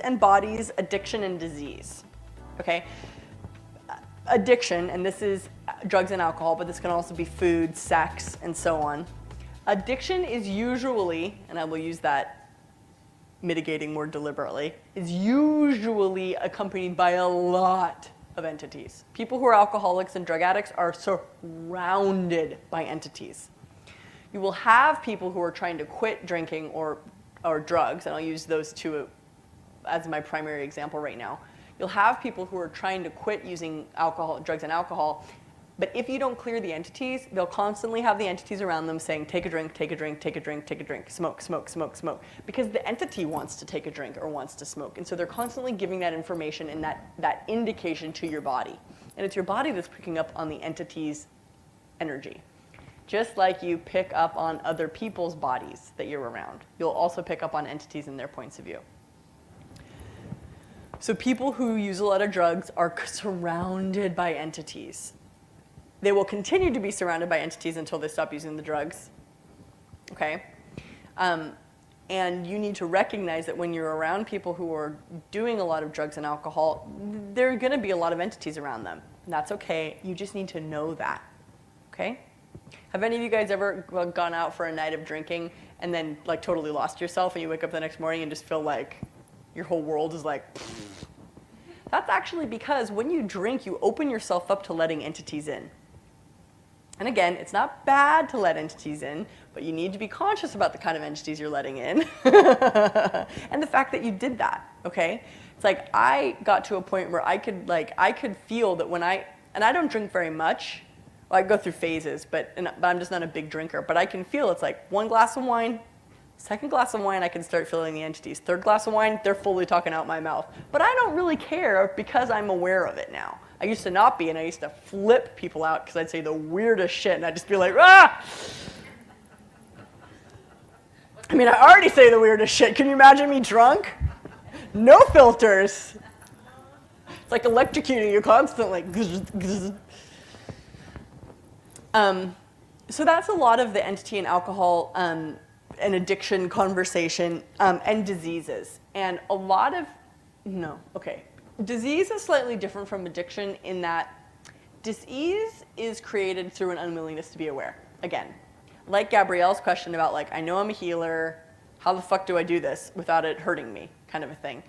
embodies addiction and disease, okay? Addiction, and this is drugs and alcohol, but this can also be food, sex, and so on. Addiction is usually, and I will use that mitigating word deliberately, is usually accompanied by a lot of entities. People who are alcoholics and drug addicts are surrounded by entities. You will have people who are trying to quit drinking or drugs, and I'll use those two as my primary example right now. You'll have people who are trying to quit using drugs and alcohol, but if you don't clear the entities, they'll constantly have the entities around them saying, take a drink, take a drink, take a drink, take a drink, smoke, smoke, smoke, smoke, because the entity wants to take a drink or wants to smoke. And so they're constantly giving that information and that indication to your body. And it's your body that's picking up on the entity's energy. Just like you pick up on other people's bodies that you're around, you'll also pick up on entities and their points of view. So people who use a lot of drugs are surrounded by entities. They will continue to be surrounded by entities until they stop using the drugs, okay? And you need to recognize that when you're around people who are doing a lot of drugs and alcohol, there are gonna be a lot of entities around them. And that's okay, you just need to know that, okay? Have any of you guys ever gone out for a night of drinking and then like totally lost yourself and you wake up the next morning and just feel like your whole world is like, pfft? That's actually because when you drink, you open yourself up to letting entities in. And again, it's not bad to let entities in, but you need to be conscious about the kind of entities you're letting in and the fact that you did that, okay? It's like I got to a point where I could feel that when and I don't drink very much. Well, I go through phases, but I'm just not a big drinker. But I can feel it's like one glass of wine, second glass of wine, I can start feeling the entities. Third glass of wine, they're fully talking out my mouth. But I don't really care because I'm aware of it now. I used to not be, and I used to flip people out because I'd say the weirdest shit, and I'd just be like, ah! I mean, I already say the weirdest shit. Can you imagine me drunk? No filters. It's like electrocuting you constantly. So that's a lot of the entity and alcohol and addiction conversation and diseases. And a lot of, disease is slightly different from addiction in that disease is created through an unwillingness to be aware. Again, like Gabrielle's question about like, I know I'm a healer, how the fuck do I do this without it hurting me, kind of a thing.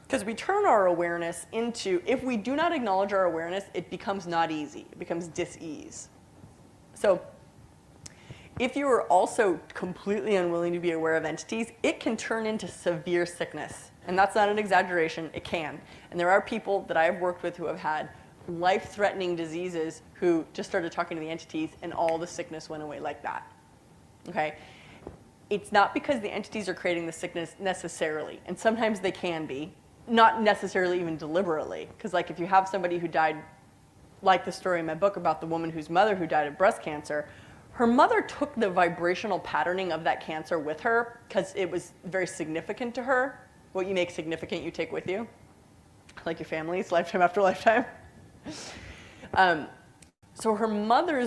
Because we turn our awareness into, if we do not acknowledge our awareness, it becomes not easy, it becomes dis-ease. So if you are also completely unwilling to be aware of entities, it can turn into severe sickness. And that's not an exaggeration, it can. And there are people that I have worked with who have had life-threatening diseases who just started talking to the entities and all the sickness went away like that, okay? It's not because the entities are creating the sickness necessarily, and sometimes they can be, not necessarily even deliberately, because like if you have somebody who died, like the story in my book about the woman whose mother who died of breast cancer, her mother took the vibrational patterning of that cancer with her because it was very significant to her. What you make significant, you take with you, like your family's lifetime after lifetime. So her mother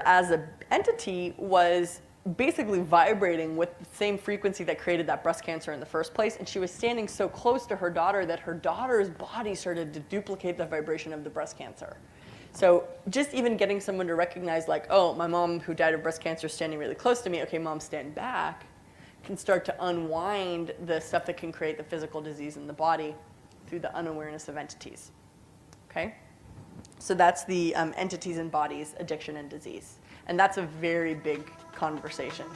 as an entity was basically vibrating with the same frequency that created that breast cancer in the first place, and she was standing so close to her daughter that her daughter's body started to duplicate the vibration of the breast cancer. So just even getting someone to recognize like, oh, my mom who died of breast cancer is standing really close to me, okay, mom, stand back, can start to unwind the stuff that can create the physical disease in the body through the unawareness of entities, okay? So that's the entities and bodies, addiction and disease. And that's a very big conversation.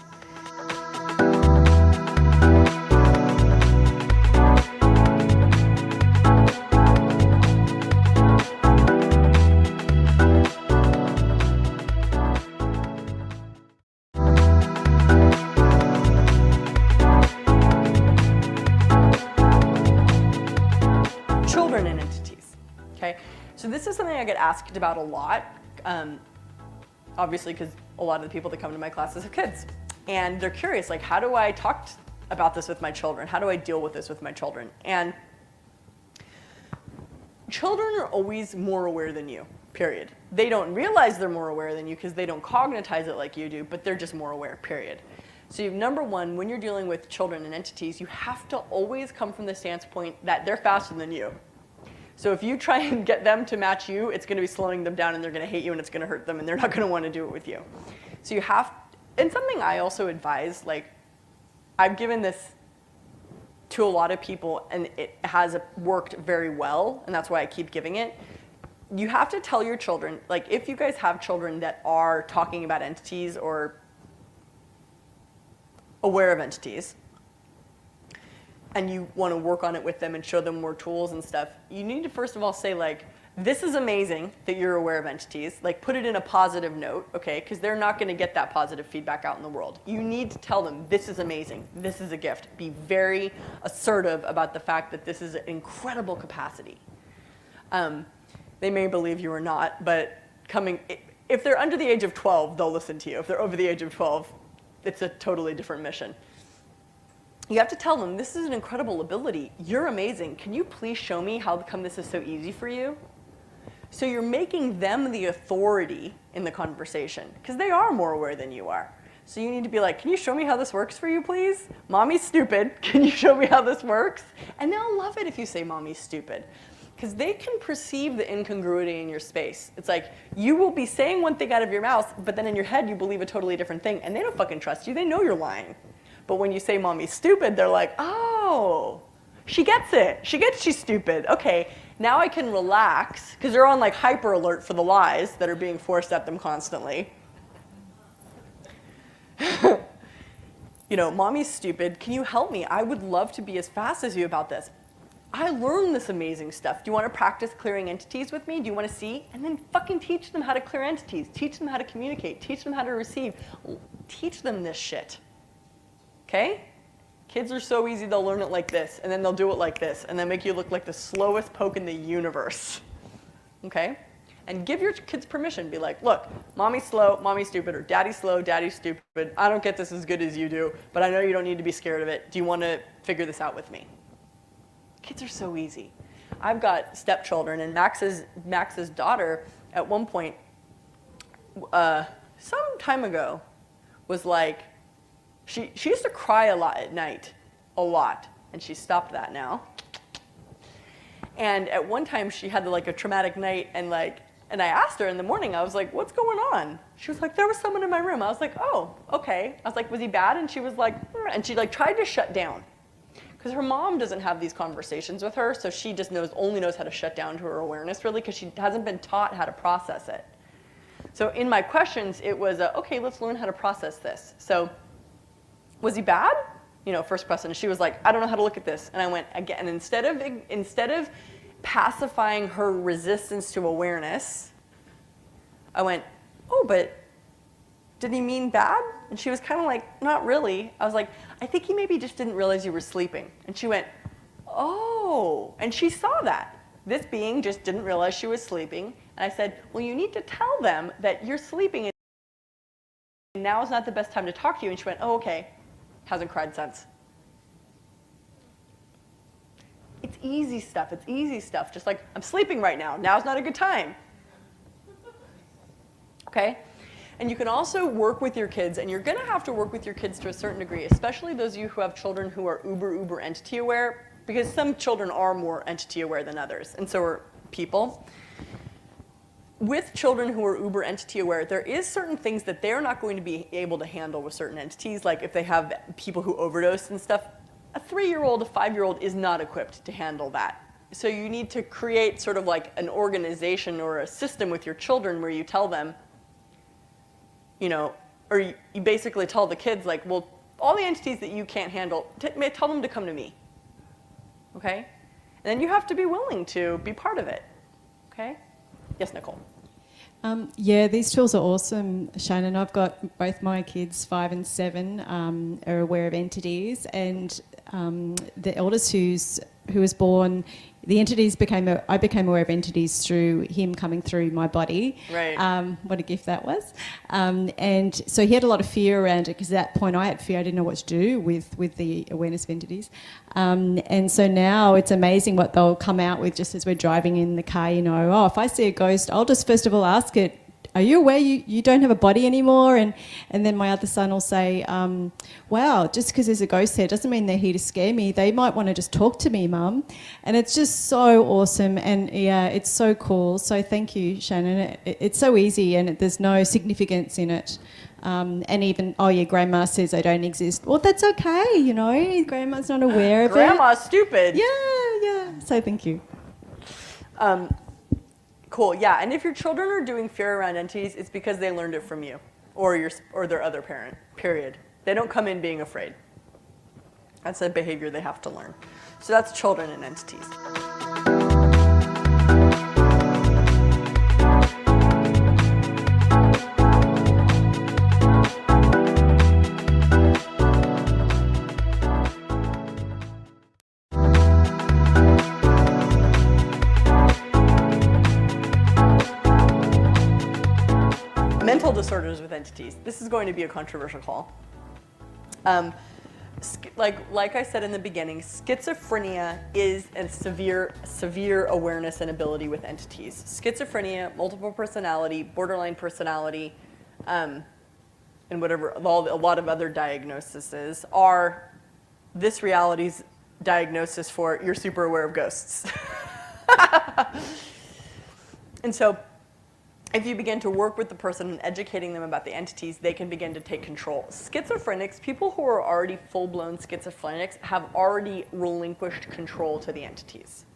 Children and entities, okay? So this is something I get asked about a lot, obviously because a lot of the people that come to my classes have kids. And they're curious, like, how do I talk about this with my children? How do I deal with this with my children? And children are always more aware than you, period. They don't realize they're more aware than you because they don't cognitize it like you do, but they're just more aware, period. So number one, when you're dealing with children and entities, you have to always come from the stance point that they're faster than you. So if you try and get them to match you, it's going to be slowing them down and they're going to hate you and it's going to hurt them and they're not going to want to do it with you. So you have, and something I also advise, like I've given this to a lot of people and it has worked very well, and that's why I keep giving it. You have to tell your children, like if you guys have children that are talking about entities or aware of entities, and you want to work on it with them and show them more tools and stuff, you need to first of all say like, this is amazing that you're aware of entities. Like put it in a positive note, okay? Because they're not going to get that positive feedback out in the world. You need to tell them, this is amazing. This is a gift. Be very assertive about the fact that this is an incredible capacity. They may believe you or not, but if they're under the age of 12, they'll listen to you. If they're over the age of 12, it's a totally different mission. You have to tell them, this is an incredible ability. You're amazing. Can you please show me how come this is so easy for you? So you're making them the authority in the conversation, because they are more aware than you are. So you need to be like, can you show me how this works for you, please? Mommy's stupid. Can you show me how this works? And they'll love it if you say mommy's stupid, because they can perceive the incongruity in your space. It's like, you will be saying one thing out of your mouth, but then in your head you believe a totally different thing, and they don't fucking trust you. They know you're lying. But when you say mommy's stupid, they're like, oh, she gets it. She gets she's stupid. Okay, now I can relax, because they're on like hyper alert for the lies that are being forced at them constantly. You know, mommy's stupid. Can you help me? I would love to be as fast as you about this. I learned this amazing stuff. Do you want to practice clearing entities with me? Do you want to see? And then fucking teach them how to clear entities. Teach them how to communicate. Teach them how to receive. Teach them this shit. Okay? Kids are so easy, they'll learn it like this, and then they'll do it like this, and then make you look like the slowest poke in the universe. Okay? And give your kids permission. Be like, look, mommy's slow, mommy's stupid, or daddy's slow, daddy's stupid. I don't get this as good as you do, but I know you don't need to be scared of it. Do you want to figure this out with me? Kids are so easy. I've got stepchildren, and Max's daughter, at one point, some time ago, was like, she used to cry a lot at night, a lot, and she stopped that now. And at one time, she had like a traumatic night, and I asked her in the morning, I was like, what's going on? She was like, there was someone in my room. I was like, oh, okay. I was like, was he bad? And she was like, and she like tried to shut down. Because her mom doesn't have these conversations with her, so she just only knows how to shut down to her awareness, really, because she hasn't been taught how to process it. So in my questions, it was, okay, let's learn how to process this. So was he bad? You know, first question. She was like, I don't know how to look at this. And I went, again, and instead of pacifying her resistance to awareness, I went, oh, but did he mean bad? And she was kind of like, not really. I was like, I think he maybe just didn't realize you were sleeping. And she went, oh. And she saw that. This being just didn't realize she was sleeping. And I said, well, you need to tell them that you're sleeping and now is not the best time to talk to you. And she went, oh, okay. Hasn't cried since. It's easy stuff. It's easy stuff. Just like, I'm sleeping right now. Now's not a good time. Okay? And you can also work with your kids, and you're going to have to work with your kids to a certain degree, especially those of you who have children who are uber entity aware, because some children are more entity aware than others, and so are people. With children who are uber entity aware, there is certain things that they're not going to be able to handle with certain entities, like if they have people who overdose and stuff. A 3-year-old, a 5-year-old is not equipped to handle that. So you need to create sort of like an organization or a system with your children where you tell them, you know, or you basically tell the kids like, well, all the entities that you can't handle, tell them to come to me, okay? And then you have to be willing to be part of it, okay? Yes, Nicole. Yeah, these tools are awesome, Shannon. I've got both my kids, 5 and 7, are aware of entities, and the eldest who was born, the entities I became aware of entities through him coming through my body. Right. What a gift that was. And so he had a lot of fear around it, because at that point I had fear. I didn't know what to do with the awareness of entities. And so now it's amazing what they'll come out with just as we're driving in the car, you know, oh, if I see a ghost, I'll just first of all ask it, are you aware you don't have a body anymore? And then my other son will say, wow, just because there's a ghost there doesn't mean they're here to scare me. They might want to just talk to me, Mum. And it's just so awesome. And yeah, it's so cool. So thank you, Shannon. It's so easy and there's no significance in it. And even, oh, your grandma says they don't exist. Well, that's okay, you know. Grandma's not aware of it. Grandma's stupid. Yeah. So thank you. Cool, yeah. And if your children are doing fear around entities, it's because they learned it from you or their other parent, period. They don't come in being afraid. That's a behavior they have to learn. So that's children and entities. Mental disorders with entities. This is going to be a controversial call. Like I said in the beginning, schizophrenia is a severe awareness and ability with entities. Schizophrenia, multiple personality, borderline personality, and a lot of other diagnoses are this reality's diagnosis for you're super aware of ghosts. And so if you begin to work with the person and educating them about the entities, they can begin to take control. Schizophrenics, people who are already full-blown schizophrenics, have already relinquished control to the entities.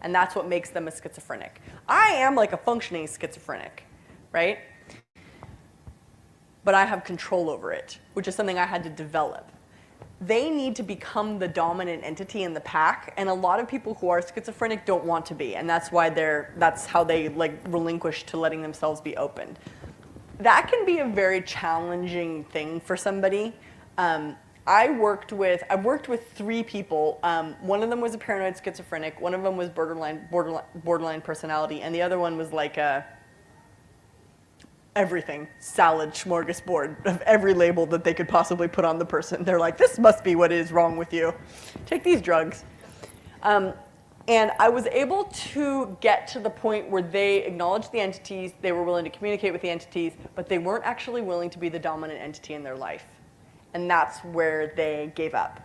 And that's what makes them a schizophrenic. I am like a functioning schizophrenic, right? But I have control over it, which is something I had to develop. They need to become the dominant entity in the pack, and a lot of people who are schizophrenic don't want to be, and that's why that's how they relinquish to letting themselves be opened. That can be a very challenging thing for somebody. I've worked with 3 people. One of them was a paranoid schizophrenic, one of them was borderline personality, and the other one was like a everything salad smorgasbord of every label that they could possibly put on the person. They're like, this must be what is wrong with you. Take these drugs. And I was able to get to the point where they acknowledged the entities, they were willing to communicate with the entities, but they weren't actually willing to be the dominant entity in their life. And that's where they gave up.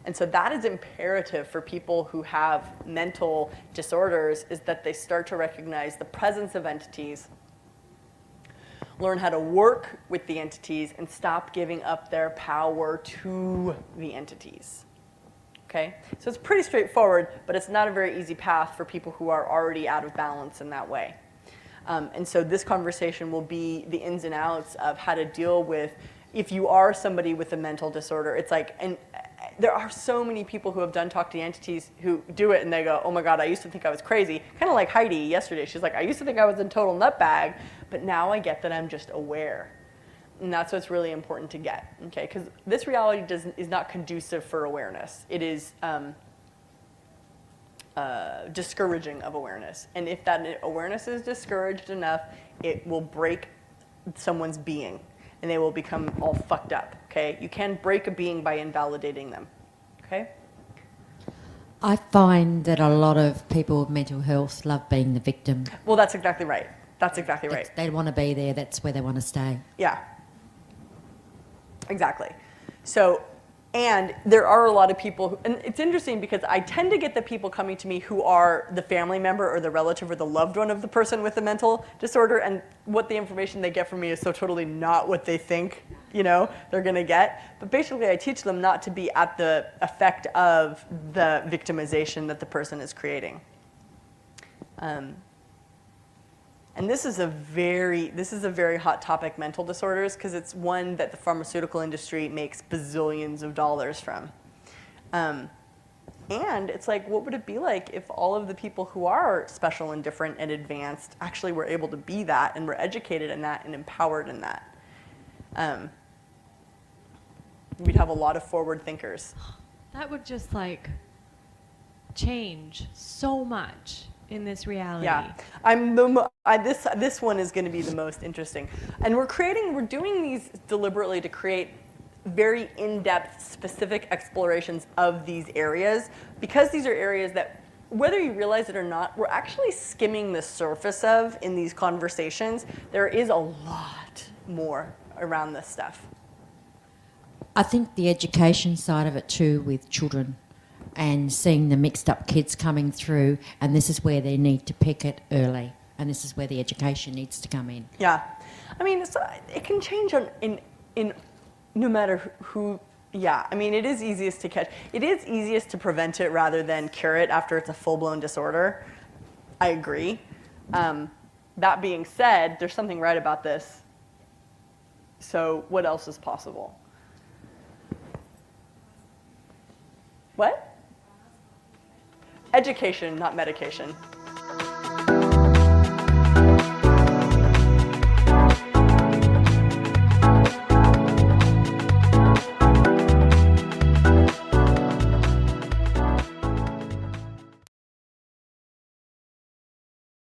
And so that is imperative for people who have mental disorders, is that they start to recognize the presence of entities, learn how to work with the entities, and stop giving up their power to the entities. Okay? So it's pretty straightforward, but it's not a very easy path for people who are already out of balance in that way. And so this conversation will be the ins and outs of how to deal with, if you are somebody with a mental disorder, it's like, and there are so many people who have done Talk to the Entities who do it and they go, oh my God, I used to think I was crazy. Kind of like Heidi yesterday. She's like, I used to think I was a total nutbag, but now I get that I'm just aware. And that's what's really important to get, okay? Because this reality is not conducive for awareness. It is discouraging of awareness. And if that awareness is discouraged enough, it will break someone's being and they will become all fucked up, okay? You can break a being by invalidating them, okay? I find that a lot of people with mental health love being the victim. Well, that's exactly right. That's exactly right. They want to be there. That's where they want to stay. Yeah, exactly. So, and there are a lot of people who, and it's interesting because I tend to get the people coming to me who are the family member or the relative or the loved one of the person with the mental disorder, and what the information they get from me is so totally not what they think, you know, they're gonna get. But basically I teach them not to be at the effect of the victimization that the person is creating. And this is a very hot topic, mental disorders, because it's one that the pharmaceutical industry makes bazillions of dollars from. And it's like, what would it be like if all of the people who are special and different and advanced actually were able to be that and were educated in that and empowered in that? We'd have a lot of forward thinkers. That would just like change so much in this reality. Yeah, this one is going to be the most interesting, and we're doing these deliberately to create very in-depth, specific explorations of these areas, because these are areas that whether you realize it or not, we're actually skimming the surface of in these conversations. There is a lot more around this stuff. I think the education side of it too with children and seeing the mixed up kids coming through, and this is where they need to pick it early, and this is where the education needs to come in. Yeah. I mean, it can change in no matter who. Yeah, I mean, it is easiest to catch. It is easiest to prevent it rather than cure it after it's a full-blown disorder. I agree. That being said, there's something right about this. So what else is possible? What? Education, not medication.